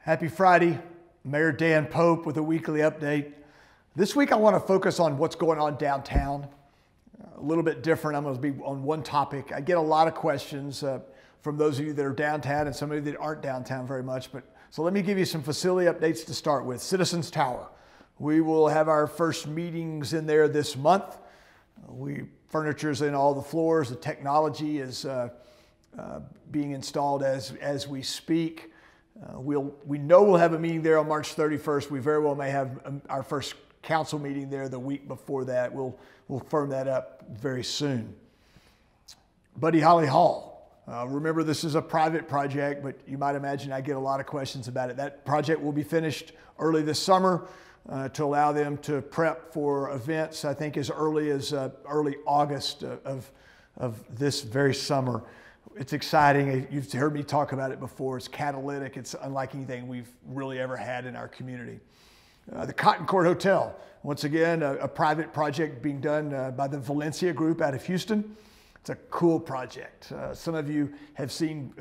Happy Friday. Mayor Dan Pope with a weekly update. This week I want to focus on what's going on downtown. A little bit different. I'm going to be on one topic. I get a lot of questions from those of you that are downtown and some of you that aren't downtown very much. So let me give you some facility updates to start with. Citizens Tower. We will have our first meetings in there this month. Furniture's in all the floors. The technology is being installed as we speak. We know we'll have a meeting there on March 31st. We very well may have our first council meeting there the week before that. We'll firm that up very soon. Buddy Holly Hall. Remember, this is a private project, but you might imagine I get a lot of questions about it. That project will be finished early this summer to allow them to prep for events, I think as early as early August of this very summer. It's exciting. You've heard me talk about it before. It's catalytic. It's unlike anything we've really ever had in our community. The Cotton Court Hotel, once again, a private project being done by the Valencia Group out of Houston. It's a cool project. Some of you have seen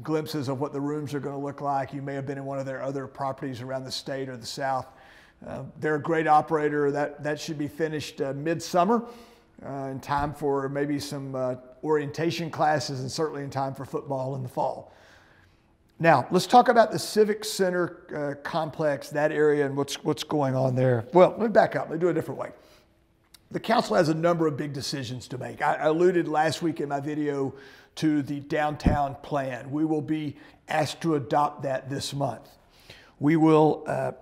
glimpses of what the rooms are going to look like. You may have been in one of their other properties around the state or the South. They're a great operator. That should be finished midsummer. In time for maybe some orientation classes and certainly in time for football in the fall. Now, let's talk about the Civic Center complex, that area, and what's going on there. Well, let me back up. Let me do it a different way. The council has a number of big decisions to make. I alluded last week in my video to the downtown plan. We will be asked to adopt that this month. We will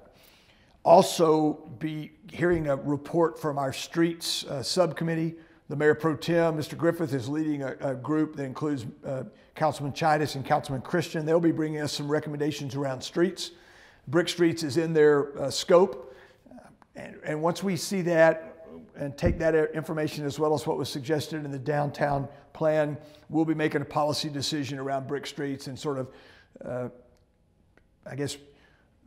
also be hearing a report from our streets subcommittee. The Mayor Pro Tem, Mr. Griffith, is leading a group that includes Councilman Chidas and Councilman Christian. They'll be bringing us some recommendations around streets. Brick Streets is in their scope. And once we see that and take that information as well as what was suggested in the downtown plan, we'll be making a policy decision around Brick Streets and sort of, I guess,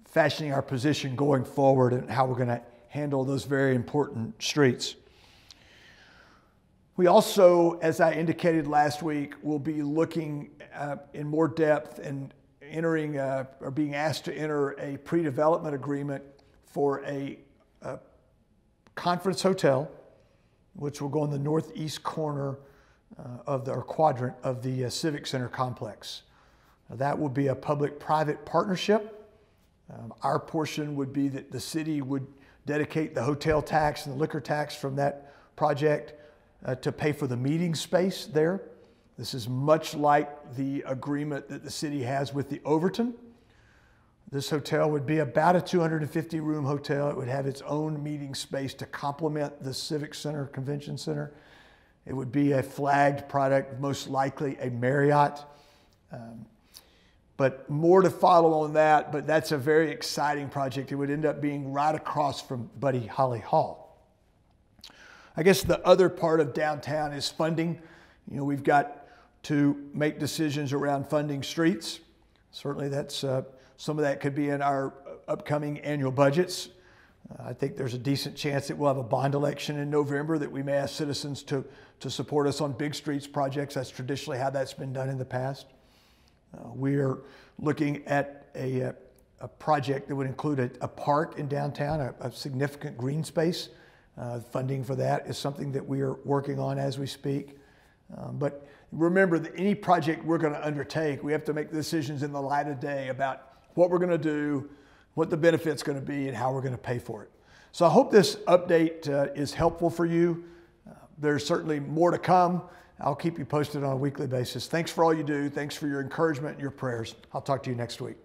fashioning our position going forward and how we're going to handle those very important streets. We also, as I indicated last week, will be looking in more depth and entering or being asked to enter a pre-development agreement for a conference hotel, which will go in the northeast corner of the quadrant of the Civic Center complex. Now, that will be a public-private partnership. Our portion would be that the city would dedicate the hotel tax and the liquor tax from that project to pay for the meeting space there. This is much like the agreement that the city has with the Overton. This hotel would be about a 250-room hotel. It would have its own meeting space to complement the Civic Center Convention Center. It would be a flagged product, most likely a Marriott. But more to follow on that, but that's a very exciting project. It would end up being right across from Buddy Holly Hall. I guess the other part of downtown is funding. You know, we've got to make decisions around funding streets. Certainly that's, some of that could be in our upcoming annual budgets. I think there's a decent chance that we'll have a bond election in November that we may ask citizens to support us on big streets projects. That's traditionally how that's been done in the past. We are looking at a project that would include a park in downtown, a significant green space. Funding for that is something that we are working on as we speak. But remember that any project we're going to undertake, we have to make decisions in the light of day about what we're going to do, what the benefit's going to be, and how we're going to pay for it. So I hope this update is helpful for you. There's certainly more to come. I'll keep you posted on a weekly basis. Thanks for all you do. Thanks for your encouragement and your prayers. I'll talk to you next week.